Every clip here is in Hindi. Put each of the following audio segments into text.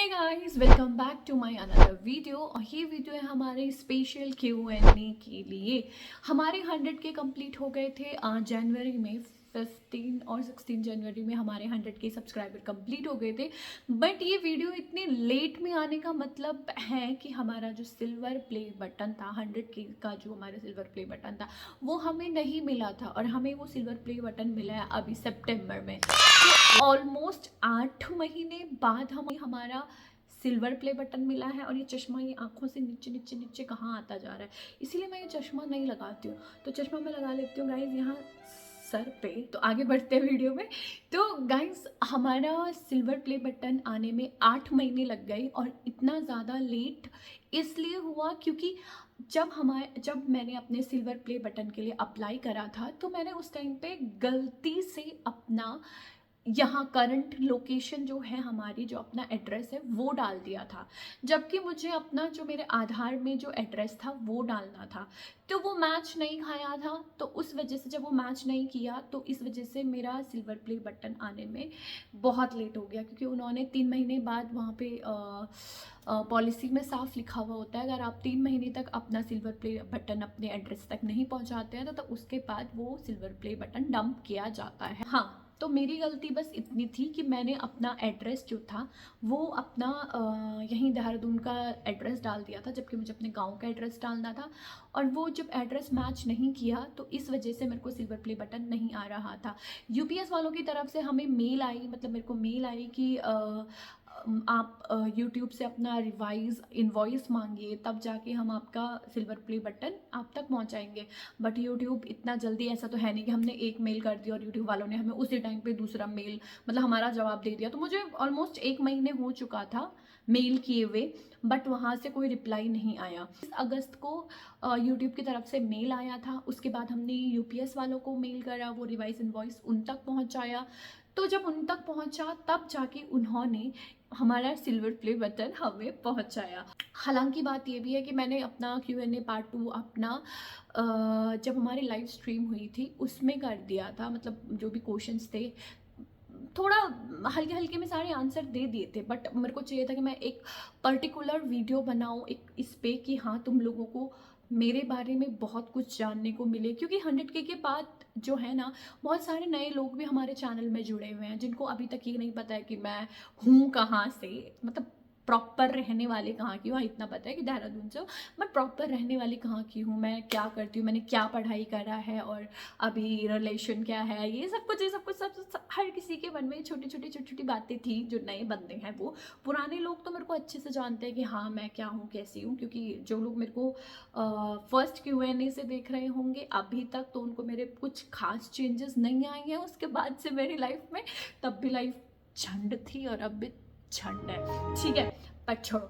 Hey guys, welcome back to my another video. और ये वीडियो है हमारे स्पेशल Q&A के लिए। हमारे 100 के कंप्लीट हो गए थे जनवरी में। 15 और 16 जनवरी में हमारे 100 के सब्सक्राइबर कंप्लीट हो गए थे। बट ये वीडियो इतने लेट में आने का मतलब है कि हमारा जो सिल्वर प्ले बटन था, 100 के का जो हमारा सिल्वर प्ले बटन था वो हमें नहीं मिला था। और हमें वो सिल्वर प्ले बटन मिला है अभी सितंबर में। ऑलमोस्ट 8 महीने बाद हमें हमारा सिल्वर प्ले बटन मिला है। और ये चश्मा ये आंखों से नीचे नीचे नीचे कहाँ आता जा रहा है, इसीलिए मैं ये चश्मा नहीं लगाती हूँ। तो चश्मा मैं लगा लेती हूँ गाइज यहाँ सर पे। तो आगे बढ़ते हैं वीडियो में। तो गाइज हमारा सिल्वर प्ले बटन आने में 8 महीने लग गए। और इतना ज़्यादा लेट इसलिए हुआ क्योंकि जब मैंने अपने सिल्वर प्ले बटन के लिए अप्लाई करा था तो मैंने उस टाइम पे गलती से अपना यहाँ करंट लोकेशन जो है हमारी, जो अपना एड्रेस है वो डाल दिया था। जबकि मुझे अपना जो मेरे आधार में जो एड्रेस था वो डालना था। तो वो मैच नहीं खाया था। तो उस वजह से जब वो मैच नहीं किया तो इस वजह से मेरा सिल्वर प्ले बटन आने में बहुत लेट हो गया। क्योंकि उन्होंने 3 महीने बाद वहाँ पे पॉलिसी में साफ लिखा हुआ होता है, अगर आप 3 महीने तक अपना सिल्वर प्ले बटन अपने एड्रेस तक नहीं पहुँचाते हैं तो उसके बाद वो सिल्वर प्ले बटन डंप किया जाता है। हाँ, तो मेरी गलती बस इतनी थी कि मैंने अपना एड्रेस जो था वो अपना यहीं देहरादून का एड्रेस डाल दिया था, जबकि मुझे अपने गांव का एड्रेस डालना था। और वो जब एड्रेस मैच नहीं किया तो इस वजह से मेरे को सिल्वर प्ले बटन नहीं आ रहा था। यूपीएस वालों की तरफ से हमें मेल आई, मतलब मेरे को मेल आई कि आप यूट्यूब से अपना रिवाइज इनवॉइस मांगिए, तब जाके हम आपका सिल्वर प्ले बटन आप तक पहुंचाएंगे। बट यूट्यूब इतना जल्दी, ऐसा तो है नहीं कि हमने एक मेल कर दिया और यूट्यूब वालों ने हमें उसी टाइम पे दूसरा मेल, मतलब हमारा जवाब दे दिया। तो मुझे ऑलमोस्ट 1 महीने हो चुका था मेल किए हुए, बट वहाँ से कोई रिप्लाई नहीं आया। 20 अगस्त को यूट्यूब की तरफ से मेल आया था। उसके बाद हमने यूपीएस वालों को मेल करा, वो रिवाइज इनवॉइस उन तक पहुँचाया। तो जब उन तक पहुँचा तब जाके उन्होंने हमारा सिल्वर प्ले बटन हमें पहुंचाया। हालांकि बात ये भी है कि मैंने अपना Q&A पार्ट 2 अपना जब हमारी लाइव स्ट्रीम हुई थी उसमें कर दिया था। मतलब जो भी क्वेश्चंस थे थोड़ा हल्के हल्के में सारे आंसर दे दिए थे। बट मेरे को चाहिए था कि मैं एक पर्टिकुलर वीडियो बनाऊँ एक इस पे कि हाँ तुम लोगों को मेरे बारे में बहुत कुछ जानने को मिले। क्योंकि 100 के बाद जो है ना, बहुत सारे नए लोग भी हमारे चैनल में जुड़े हुए हैं जिनको अभी तक ये नहीं पता है कि मैं हूँ कहाँ से, मतलब प्रॉपर रहने वाले कहाँ की हूँ। हाँ, इतना पता है कि देहरादून से हूँ, बट प्रॉपर रहने वाली कहाँ की हूँ, मैं क्या करती हूँ, मैंने क्या पढ़ाई करा है और अभी रिलेशन क्या है, ये सब कुछ सब हर किसी के मन में छोटी छोटी बातें थी। जो नए बंदे हैं वो, पुराने लोग तो मेरे को अच्छे से जानते हैं कि हाँ मैं क्या हूँ कैसी हूँ। क्योंकि जो लोग मेरे को फर्स्ट Q&A से देख रहे होंगे अभी तक, तो उनको मेरे कुछ खास चेंजेस नहीं आए हैं उसके बाद से मेरी लाइफ में। तब भी लाइफ झंड थी और अब भी झंड है, ठीक है। पर छोड़ो,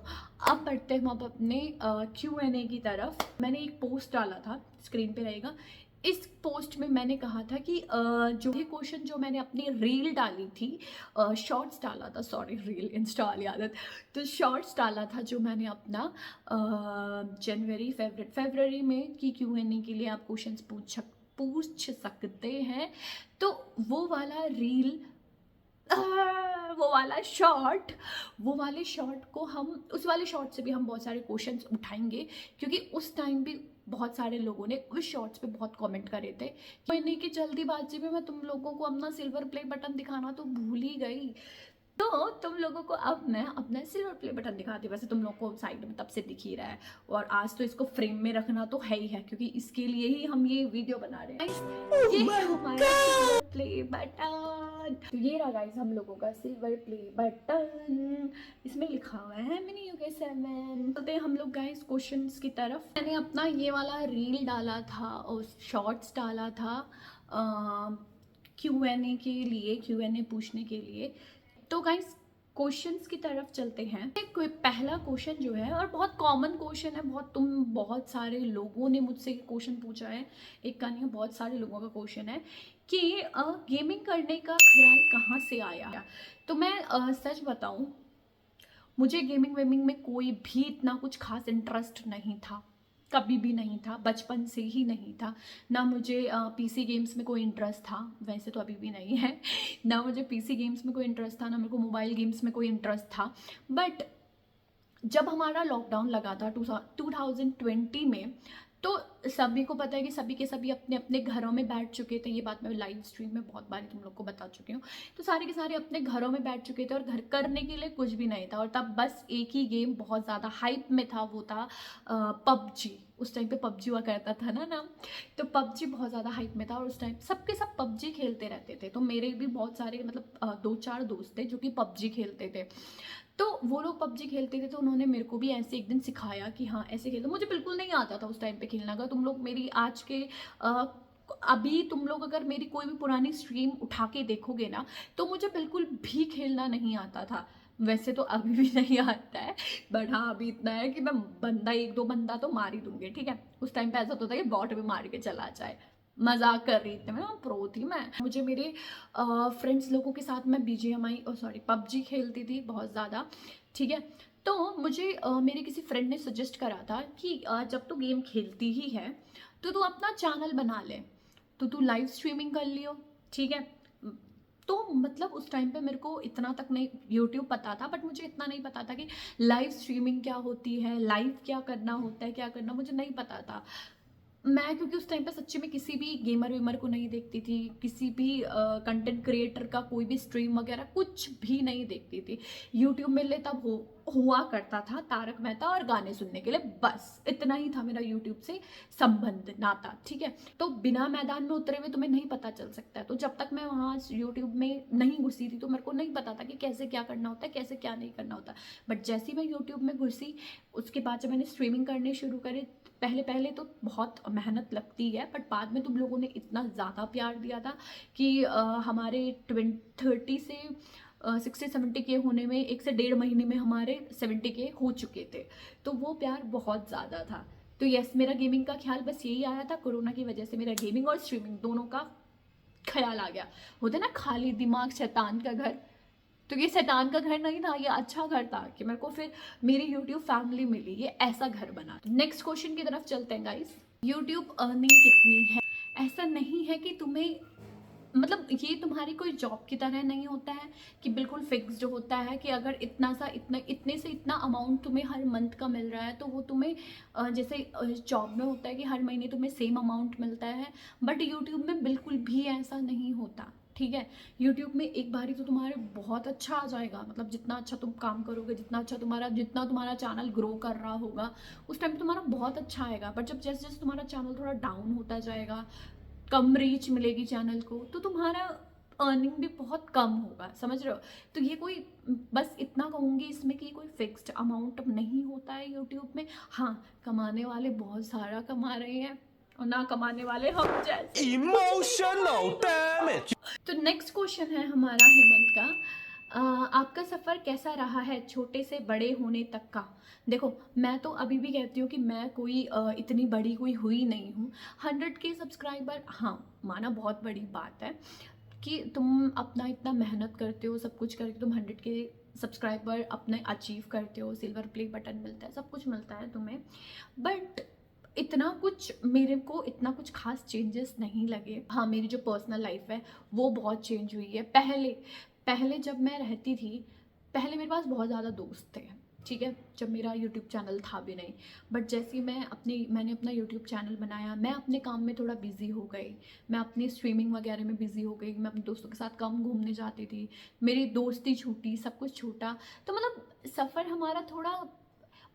अब बढ़ते हैं हम अपने Q&A की तरफ। मैंने एक पोस्ट डाला था, स्क्रीन पे रहेगा। इस पोस्ट में मैंने कहा था कि जो भी क्वेश्चन जो मैंने अपनी रील डाली थी, शॉर्ट्स डाला था, सॉरी रील इंस्टा वाली आदत। तो शॉर्ट्स डाला था जो मैंने अपना जनवरी फरवरी में की Q&A के लिए आप क्वेश्चंस पूछ सकते हैं। तो वो वाला रील, वो वाले शॉर्ट को हम, उस वाले शॉर्ट से भी हम बहुत सारे क्वेश्चंस उठाएंगे। क्योंकि उस टाइम भी बहुत सारे लोगों ने उस शॉर्ट्स पे बहुत कमेंट करे थे। मैंने की जल्दीबाजी में मैं तुम लोगों को अपना सिल्वर प्ले बटन दिखाना तो भूल ही गई। तो तुम लोगों को अब मैं अपना सिल्वर प्ले बटन दिखाती हूँ। वैसे तुम लोगों को साइड में तब से दिख ही रहा है, और आज तो इसको फ्रेम में रखना तो है ही है क्योंकि इसके लिए ही हम ये वीडियो बना रहे हैं। ये है हमारा सिल्वर प्ले बटन। तो ये रहा गाइस हम लोगों का सिल्वर प्ले बटन, इसमें लिखा हुआ है मिनी यूके 7। चलते हैं हम लोग गाइस क्वेश्चंस की तरफ। मैंने अपना ये वाला रील डाला था और शॉर्ट्स डाला था Q&A के लिए, Q&A पूछने के लिए। तो गाइस क्वेश्चंस की तरफ चलते हैं। कोई पहला क्वेश्चन जो है, और बहुत कॉमन क्वेश्चन है, बहुत सारे लोगों ने मुझसे क्वेश्चन पूछा है, एक का नहीं बहुत सारे लोगों का क्वेश्चन है कि गेमिंग करने का ख्याल कहाँ से आया। तो मैं सच बताऊं, मुझे गेमिंग वेमिंग में कोई भी इतना कुछ खास इंटरेस्ट नहीं था कभी भी नहीं था, बचपन से ही नहीं था। ना मुझे पीसी गेम्स में कोई इंटरेस्ट था, वैसे तो अभी भी नहीं है। ना मुझे पीसी गेम्स में कोई इंटरेस्ट था, ना मेरे को मोबाइल गेम्स में कोई इंटरेस्ट था। बट जब हमारा लॉकडाउन लगा था 2020 में, तो सभी को पता है कि सभी के सभी अपने अपने घरों में बैठ चुके थे। ये बात मैं लाइव स्ट्रीम में बहुत बार तुम लोग को बता चुकी हूँ। तो सारे के सारे अपने घरों में बैठ चुके थे और घर करने के लिए कुछ भी नहीं था, और तब बस एक ही गेम बहुत ज़्यादा हाइप में था, वो था पबजी। उस टाइम पे पबजी हुआ करता था ना नाम। तो पबजी बहुत ज़्यादा हाइप में था और उस टाइम सबके सब पबजी खेलते रहते थे। तो मेरे भी बहुत सारे मतलब 2-4 दोस्त थे जो कि पबजी खेलते थे। तो वो लोग पबजी खेलते थे, तो उन्होंने मेरे को भी ऐसे एक दिन सिखाया कि हाँ ऐसे खेलो। मुझे बिल्कुल नहीं आता था उस टाइम पे खेलना। अगर तुम लोग मेरी आज के अभी तुम लोग अगर मेरी कोई भी पुरानी स्ट्रीम उठा के देखोगे ना, तो मुझे बिल्कुल भी खेलना नहीं आता था। वैसे तो अभी भी नहीं आता है, बट हाँ अभी इतना है कि मैं बंदा 1-2 बंदा तो मार ही दूंगी, ठीक है। उस टाइम पे ऐसा होता था कि बॉट भी मार के चला जाए। मजाक कर रही थी मैं, प्रो थी मैं। मुझे मेरे फ्रेंड्स लोगों के साथ मैं BGMI सॉरी पबजी खेलती थी बहुत ज़्यादा, ठीक है। तो मुझे मेरे किसी फ्रेंड ने सजेस्ट करा था कि जब तू गेम खेलती ही है तो तू अपना चैनल बना ले, तो तू लाइव स्ट्रीमिंग कर लियो, ठीक है। तो मतलब उस टाइम पे मेरे को इतना तक नहीं, यूट्यूब पता था बट मुझे इतना नहीं पता था कि लाइव स्ट्रीमिंग क्या होती है, लाइव क्या करना होता है, क्या करना मुझे नहीं पता था। मैं क्योंकि उस टाइम पे सच्ची में किसी भी गेमर वेमर को नहीं देखती थी, किसी भी कंटेंट क्रिएटर का कोई भी स्ट्रीम वगैरह कुछ भी नहीं देखती थी। यूट्यूब में ले तब हुआ करता था तारक मेहता और गाने सुनने के लिए, बस इतना ही था मेरा यूट्यूब से संबंध नाता, ठीक है। तो बिना मैदान में उतरे हुए तुम्हें नहीं पता चल सकता है। तो जब तक मैं वहाँ यूट्यूब में नहीं घुसी थी तो मेरे को नहीं पता था कि कैसे क्या करना होता है, कैसे क्या नहीं करना होता। बट जैसे ही मैं यूट्यूब में घुसी, उसके बाद जब मैंने स्ट्रीमिंग करने शुरू करे, पहले पहले तो बहुत मेहनत लगती है, बट बाद में तुम लोगों ने इतना ज़्यादा प्यार दिया था कि हमारे 30 से 60-70 के होने में 1 से 1.5 महीने में हमारे 70 के हो चुके थे। तो वो प्यार बहुत ज़्यादा था। तो यस, मेरा गेमिंग का ख्याल बस यही आया था, कोरोना की वजह से मेरा गेमिंग और स्ट्रीमिंग दोनों का ख्याल आ गया। होता ना खाली दिमाग शैतान का घर, तो ये शैतान का घर नहीं था, ये अच्छा घर था कि मेरे को फिर मेरी यूट्यूब फैमिली मिली, ये ऐसा घर बना। नेक्स्ट क्वेश्चन की तरफ चलते हैं गाइस। यूट्यूब अर्निंग कितनी है? ऐसा नहीं है कि तुम्हें मतलब ये तुम्हारी कोई जॉब की तरह नहीं होता है कि बिल्कुल फिक्स्ड होता है कि अगर इतने से इतना अमाउंट तुम्हें हर मंथ का मिल रहा है तो वो तुम्हें जैसे जॉब में होता है कि हर महीने तुम्हें सेम अमाउंट मिलता है। बट यूट्यूब में बिल्कुल भी ऐसा नहीं होता, ठीक है। यूट्यूब में एक बारी तो तुम्हारे बहुत अच्छा आ जाएगा, मतलब जितना अच्छा तुम काम करोगे, जितना तुम्हारा चैनल ग्रो कर रहा होगा उस टाइम तुम्हारा बहुत अच्छा आएगा। बट जब जैसे जैसे तुम्हारा चैनल थोड़ा डाउन होता जाएगा, कम रीच मिलेगी चैनल को, तो तुम्हारा अर्निंग भी बहुत कम होगा, समझ रहे हो। तो ये कोई, बस इतना कहूँगी इसमें कि कोई फिक्स्ड अमाउंट नहीं होता है यूट्यूब में। हाँ, कमाने वाले बहुत सारा कमा रहे हैं और ना कमाने वाले हम जैसे Emotional damage. तो नेक्स्ट क्वेश्चन है हमारा हेमंत का। आपका सफ़र कैसा रहा है छोटे से बड़े होने तक का? देखो, मैं तो अभी भी कहती हूँ कि मैं कोई इतनी बड़ी कोई हुई नहीं हूँ। 100K सब्सक्राइबर, हाँ माना बहुत बड़ी बात है कि तुम अपना इतना मेहनत करते हो, सब कुछ करके तुम 100K सब्सक्राइबर अपने अचीव करते हो, सिल्वर प्ले बटन मिलता है, सब कुछ मिलता है तुम्हें। बट इतना कुछ मेरे को इतना कुछ खास चेंजेस नहीं लगे। हाँ, मेरी जो पर्सनल लाइफ है वो बहुत चेंज हुई है। पहले पहले जब मैं रहती थी, पहले मेरे पास बहुत ज़्यादा दोस्त थे, ठीक है, जब मेरा यूट्यूब चैनल था भी नहीं। बट जैसे ही मैंने अपना यूट्यूब चैनल बनाया, मैं अपने काम में थोड़ा बिजी हो गई, मैं अपनी स्ट्रीमिंग वगैरह में बिजी हो गई, मैं अपने दोस्तों के साथ कम घूमने जाती थी, मेरी दोस्ती छूटी, सब कुछ छूटा। तो मतलब सफ़र हमारा थोड़ा,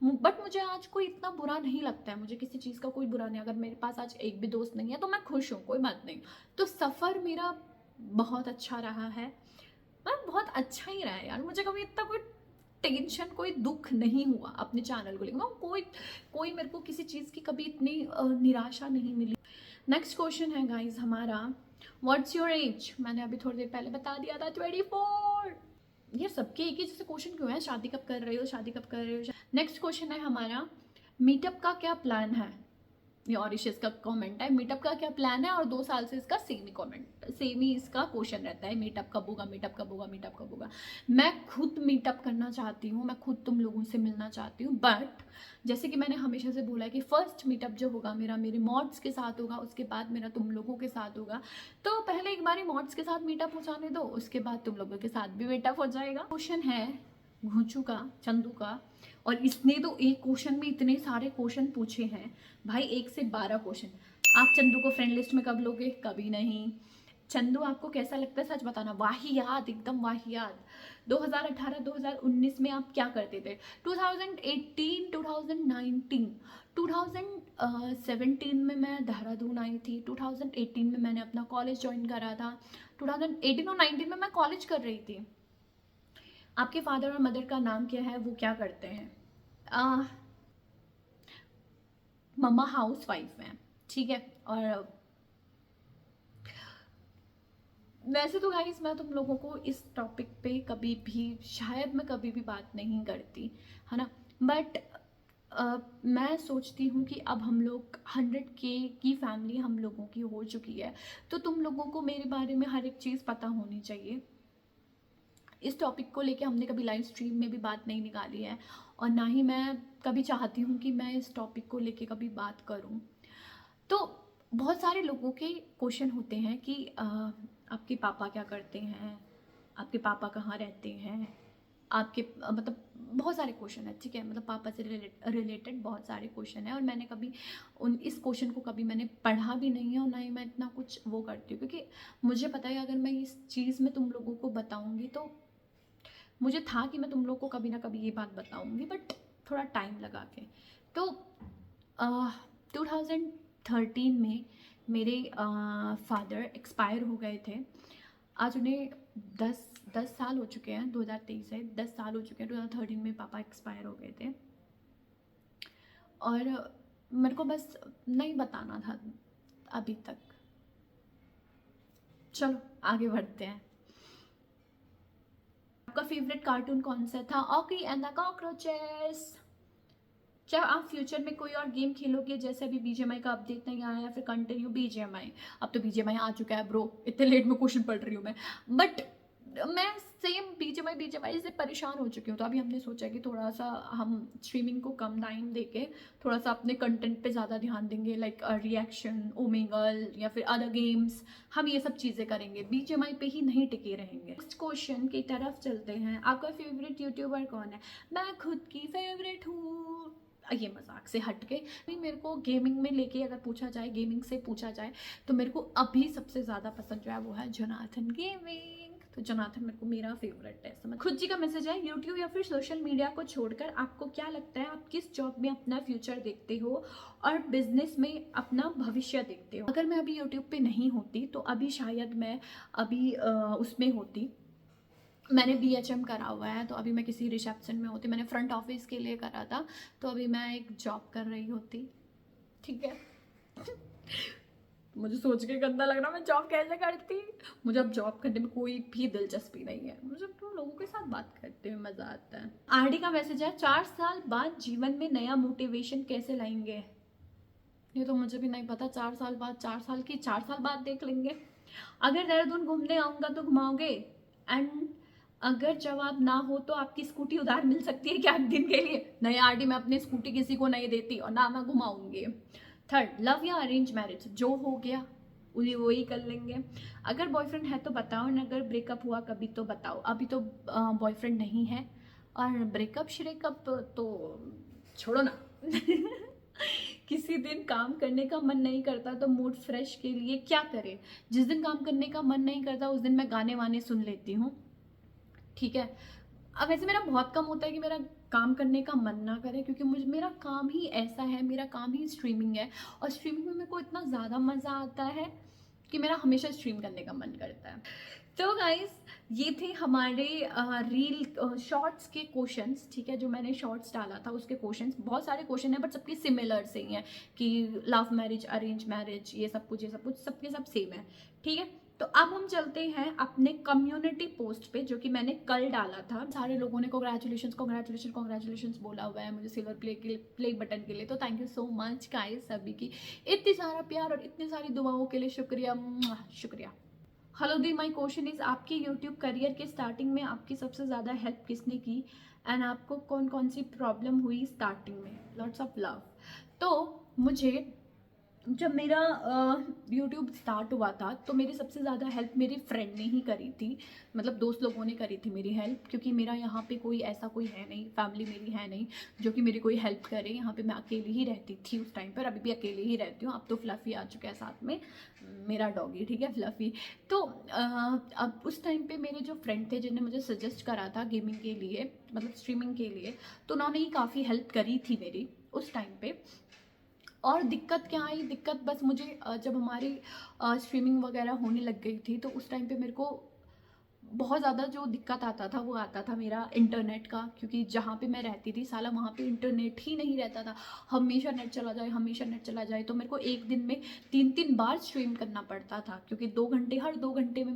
बट मुझे आज कोई इतना बुरा नहीं लगता है, मुझे किसी चीज़ का कोई बुरा नहीं। अगर मेरे पास आज एक भी दोस्त नहीं है तो मैं खुश हूँ, कोई बात नहीं। तो सफ़र मेरा बहुत अच्छा रहा है, मतलब बहुत अच्छा ही रहा है यार। मुझे कभी इतना कोई टेंशन, कोई दुख नहीं हुआ अपने चैनल को लेकर। कोई कोई मेरे को किसी चीज़ की कभी इतनी निराशा नहीं मिली। नेक्स्ट क्वेश्चन है गाइज हमारा, व्हाट्स योर एज? मैंने अभी थोड़ी देर पहले बता दिया था, 24। ये सबके एक ही जैसे क्वेश्चन क्यों है? शादी कब कर रहे हो, शादी कब कर रहे हो? नेक्स्ट क्वेश्चन है हमारा, मीटअप का क्या प्लान है? ये ऑरिशियस का कमेंट है, मीटअप का क्या प्लान है, और 2 साल से इसका सेम ही इसका क्वेश्चन रहता है, मीटअप कब होगा, मीटअप कब होगा, मीटअप कब होगा। मैं खुद मीटअप करना चाहती हूँ, मैं खुद तुम लोगों से मिलना चाहती हूँ, बट जैसे कि मैंने हमेशा से बोला है कि फर्स्ट मीटअप जो होगा मेरा मेरे मॉड्स के साथ होगा, उसके बाद मेरा तुम लोगों के साथ होगा। तो पहले एक बार मॉड्स के साथ मीटअप हो जाने दो, उसके बाद तुम लोगों के साथ भी मीटअप हो जाएगा। क्वेश्चन है घुंचू का, चंदू का, और इसने तो एक क्वेश्चन में इतने सारे क्वेश्चन पूछे हैं भाई, 1 से 12 क्वेश्चन। आप चंदू को फ्रेंड लिस्ट में कब लोगे? कभी नहीं। चंदू आपको कैसा लगता है सच बताना, वाहियात, एकदम वाहियात। 2018-2019 में आप क्या करते थे? 2018, 2019, 2017 में मैं देहरादून आई थी, 2018 में मैंने अपना कॉलेज ज्वाइन करा था, 2018 और 19 में मैं कॉलेज कर रही थी। आपके फादर और मदर का नाम क्या है, वो क्या करते हैं? मम्मा हाउस वाइफ है, ठीक है। और वैसे तो गाइस मैं तुम लोगों को इस टॉपिक पे कभी भी, शायद मैं कभी भी बात नहीं करती, है ना, बट मैं सोचती हूँ कि अब हम लोग 100K की फैमिली हम लोगों की हो चुकी है, तो तुम लोगों को मेरे बारे में हर एक चीज़ पता होनी चाहिए। इस टॉपिक को लेके हमने कभी लाइव स्ट्रीम में भी बात नहीं निकाली है, और ना ही मैं कभी चाहती हूँ कि मैं इस टॉपिक को लेके कभी बात करूँ। तो बहुत सारे लोगों के क्वेश्चन होते हैं कि आपके पापा क्या करते हैं, आपके पापा कहाँ रहते हैं, आपके मतलब बहुत सारे क्वेश्चन है, ठीक है, मतलब पापा से रिलेटेड बहुत सारे क्वेश्चन है, और मैंने कभी इस क्वेश्चन को कभी मैंने पढ़ा भी नहीं है, और ना ही मैं इतना कुछ वो करती हूँ, क्योंकि मुझे पता है अगर मैं इस चीज़ में तुम लोगों को बताऊँगी, तो मुझे था कि मैं तुम लोग को कभी ना कभी ये बात बताऊँगी, बट थोड़ा टाइम लगा के। तो 2013 में मेरे फादर एक्सपायर हो गए थे। आज उन्हें 10 साल हो चुके हैं, 2023 से 10 साल हो चुके हैं। 2013 में पापा एक्सपायर हो गए थे, और मेरे को बस नहीं बताना था अभी तक। चलो आगे बढ़ते हैं। आपका फेवरेट कार्टून कौन सा था? ऑकी एंड द कॉकरोचेस। क्या आप फ्यूचर में कोई और गेम खेलोगे? जैसे अभी बीजीएमआई का अपडेट नहीं आया, या फिर कंटिन्यू बीजीएमआई? अब तो बीजीएमआई आ चुका है ब्रो, इतने लेट में क्वेश्चन पढ़ रही हूँ मैं, बट मैं सेम बीजीएमआई से परेशान हो चुकी हूँ। तो अभी हमने सोचा कि थोड़ा सा हम स्ट्रीमिंग को कम टाइम देके थोड़ा सा अपने कंटेंट पे ज़्यादा ध्यान देंगे, लाइक रिएक्शन, ओमेगल, या फिर अदर गेम्स, हम ये सब चीज़ें करेंगे, बीजीएमआई पे ही नहीं टिके रहेंगे। नेक्स्ट क्वेश्चन की तरफ चलते हैं। आपका फेवरेट यूट्यूबर कौन है? मैं खुद की फेवरेट हूँ, ये मजाक से हट के। मेरे को गेमिंग में लेके अगर पूछा जाए, गेमिंग से पूछा जाए, तो मेरे को अभी सबसे ज़्यादा पसंद जो है वो है जोनाथन गेमिंग। तो जोनाथन मेरे को मेरा फेवरेट है। समझ। खुद जी का मैसेज है, यूट्यूब या फिर सोशल मीडिया को छोड़कर आपको क्या लगता है, आप किस जॉब में अपना फ्यूचर देखते हो और बिजनेस में अपना भविष्य देखते हो? अगर मैं अभी यूट्यूब पे नहीं होती तो अभी शायद मैं अभी उसमें होती, मैंने BHM करा हुआ है, तो अभी मैं किसी रिसेप्शन में होती, मैंने फ्रंट ऑफिस के लिए करा था, तो अभी मैं एक जॉब कर रही होती, ठीक है। मुझे सोच के गंदा लग रहा, मैं जॉब कैसे करती। मुझे अब जॉब करने में कोई भी दिलचस्पी नहीं है, मुझे तो लोगों के साथ बात करते हुए मज़ा आता है। RD का मैसेज है, 4 साल बाद जीवन में नया मोटिवेशन कैसे लाएंगे? ये तो मुझे भी नहीं पता। 4 साल बाद, 4 साल की 4 साल बाद देख लेंगे। अगर देहरादून घूमने आऊँगा तो घुमाओगे? एंड अगर जवाब ना हो तो आपकी स्कूटी उधार मिल सकती है क्या एक दिन के लिए? नहीं RD, मैं अपनी स्कूटी किसी को नहीं देती, और ना मैं घुमाऊंगी। थर्ड, लव या अरेंज मैरिज? जो हो गया वही कर लेंगे। अगर बॉयफ्रेंड है तो बताओ, और अगर ब्रेकअप हुआ कभी तो बताओ। अभी तो बॉयफ्रेंड नहीं है, और ब्रेकअप श्रेकअप तो छोड़ो ना। किसी दिन काम करने का मन नहीं करता तो मूड फ्रेश के लिए क्या करें? जिस दिन काम करने का मन नहीं करता उस दिन मैं गाने वाने सुन लेती हूँ, ठीक है। अब वैसे मेरा बहुत कम होता है कि मेरा काम करने का मन ना करे, क्योंकि मुझे मेरा काम ही ऐसा है, मेरा काम ही स्ट्रीमिंग है, और स्ट्रीमिंग में मेरे को इतना ज़्यादा मज़ा आता है कि मेरा हमेशा स्ट्रीम करने का मन करता है। तो गाइस, ये थे हमारे रील शॉर्ट्स के क्वेश्चंस, ठीक है, जो मैंने शॉर्ट्स डाला था उसके क्वेश्चंस। बहुत सारे क्वेश्चन हैं, बट सबके सिमिलर से ही हैं कि लव मैरिज, अरेंज मैरिज, ये सब कुछ सबके सब सेम है, ठीक है। तो अब हम चलते हैं अपने कम्युनिटी पोस्ट पे, जो कि मैंने कल डाला था। सारे लोगों ने कॉन्ग्रेचुलेशन बोला हुआ है मुझे सिल्वर प्ले बटन के लिए, तो thank you so much guys सभी की इतनी सारा प्यार और इतनी सारी दुआओं के लिए शुक्रिया, शुक्रिया। Hello the, my question is, आपके यूट्यूब करियर के स्टार्टिंग में आपकी सबसे ज़्यादा हेल्प किसने की एंड आपको कौन कौन सी प्रॉब्लम हुई स्टार्टिंग में? Lots of love. तो मुझे जब मेरा यूट्यूब स्टार्ट हुआ था तो मेरी सबसे ज़्यादा हेल्प मेरी फ्रेंड ने ही करी थी, मतलब दोस्त लोगों ने करी थी मेरी हेल्प, क्योंकि मेरा यहाँ पे कोई ऐसा कोई है नहीं, फैमिली मेरी है नहीं जो कि मेरी कोई हेल्प करे। यहाँ पे मैं अकेली ही रहती थी उस टाइम पर, अभी भी अकेले ही रहती हूँ। अब तो फ्लफ़ी आ चुका है साथ में, मेरा डॉगी, ठीक है, फ्लफ़ी। तो अब उस टाइम पे मेरे जो फ्रेंड थे जिन्होंने मुझे सजेस्ट करा था गेमिंग के लिए, मतलब स्ट्रीमिंग के लिए, तो उन्होंने ही काफ़ी हेल्प करी थी मेरी उस टाइम पे। और दिक्कत क्या आई? दिक्कत बस मुझे जब हमारी स्ट्रीमिंग वगैरह होने लग गई थी तो उस टाइम पे मेरे को बहुत ज़्यादा जो दिक्कत आता था वो आता था मेरा इंटरनेट का, क्योंकि जहाँ पे मैं रहती थी साला वहाँ पे इंटरनेट ही नहीं रहता था। हमेशा नेट चला जाए तो मेरे को एक दिन में 3 बार स्ट्रीम करना पड़ता था, क्योंकि हर 2 घंटे में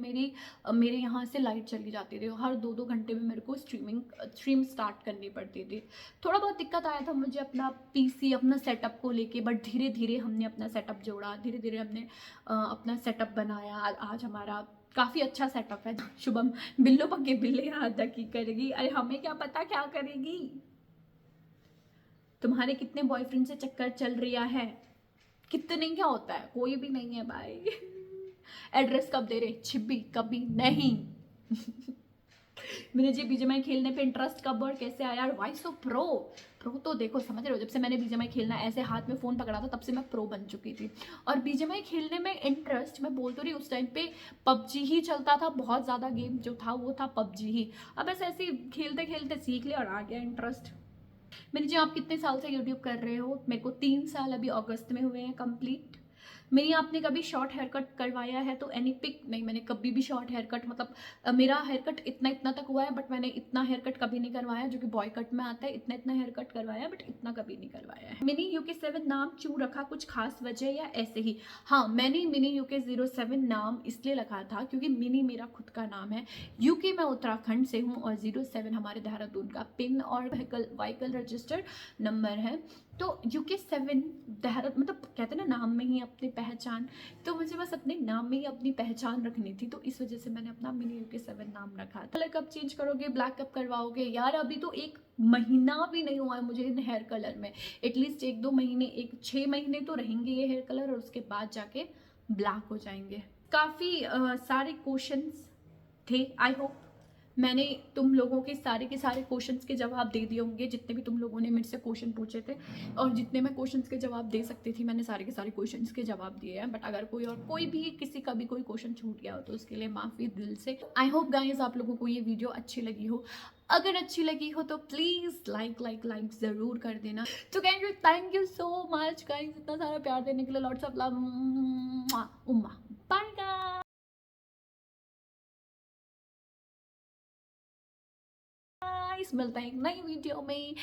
मेरे यहाँ से लाइट चली जाती थी। हर 2-2 घंटे में मेरे को स्ट्रीम स्टार्ट करनी पड़ती थी। थोड़ा बहुत दिक्कत आया था मुझे अपना पीसी, अपना सेटअप को लेके, बट धीरे धीरे हमने अपना सेटअप जोड़ा, धीरे धीरे हमने अपना सेटअप बनाया। आज हमारा काफ़ी अच्छा सेटअप है। शुभम बिल्लो पक्के बिल्ले अदा की करेगी, अरे हमें क्या पता क्या करेगी। तुम्हारे कितने बॉयफ्रेंड से चक्कर चल रहा है? कितने क्या होता है? कोई भी नहीं है भाई। एड्रेस कब दे रहे? छिपी कभी नहीं। मुझे जी बीजेएमआई खेलने पे इंटरेस्ट कब और कैसे आया? वाई सो प्रो तो देखो, समझ रहे हो, जब से मैंने बीजेएमआई खेलना ऐसे हाथ में फ़ोन पकड़ा था तब से मैं प्रो बन चुकी थी। और बीजेएमआई खेलने में इंटरेस्ट, मैं बोल तो रही, उस टाइम पे पबजी ही चलता था, बहुत ज़्यादा गेम जो था वो था पबजी ही। अब बस ऐसे ही खेलते खेलते सीख लिया और आ गया इंटरेस्ट। मेरी जी, आप कितने साल से यूट्यूब कर रहे हो? मेरे को 3 साल अभी अगस्त में हुए हैं कंप्लीट। मेरी आपने कभी शॉर्ट हेयर कट करवाया है तो एनी पिक? नहीं, मैंने कभी भी शॉर्ट हेयर कट, मतलब मेरा हेयर कट इतना तक हुआ है, बट मैंने इतना हेयर कट कभी नहीं करवाया जो कि बॉय कट में आता है। इतना हेयर कट करवाया बट इतना कभी नहीं करवाया है। मिनी UK7 नाम क्यों रखा? कुछ खास वजह या ऐसे ही? हाँ, मैंने मिनी UK07 नाम इसलिए रखा था क्योंकि मिनी मेरा खुद का नाम है, UK मैं उत्तराखंड से हूँ और 07 हमारे देहरादून का पिन और व्हीकल रजिस्टर नंबर है। तो UK7 देहरादून, मतलब कहते हैं ना नाम में ही अपनी पहचान, तो मुझे बस अपने नाम में ही अपनी पहचान रखनी थी, तो इस वजह से मैंने अपना मिनी UK7 नाम रखा था। कलर कब चेंज करोगे? ब्लैक कब करवाओगे? यार अभी तो 1 महीना भी नहीं हुआ है मुझे इन हेयर कलर में। एटलीस्ट 1-2 महीने, 6 महीने तो रहेंगे ये हेयर कलर और उसके बाद जाके ब्लैक हो जाएंगे। काफ़ी सारे क्वेश्चंस थे, आई होप मैंने तुम लोगों के सारे क्वेश्चंस के जवाब दे दिए होंगे, जितने भी तुम लोगों ने मेरे से क्वेश्चन पूछे थे, और जितने मैं क्वेश्चंस के जवाब दे सकती थी मैंने सारे के सारे क्वेश्चंस के जवाब दिए हैं। बट अगर कोई भी किसी का भी कोई क्वेश्चन छूट गया हो तो उसके लिए माफ़ी दिल से। आई होप गाइज आप लोगों को ये वीडियो अच्छी लगी हो। अगर अच्छी लगी हो तो प्लीज़ लाइक ज़रूर कर देना। तो thank you so much guys इतना सारा प्यार देने के लिए। लॉट्स ऑफ लव, उम्मा, बाय गाइस, मिलते हैं एक नई वीडियो में।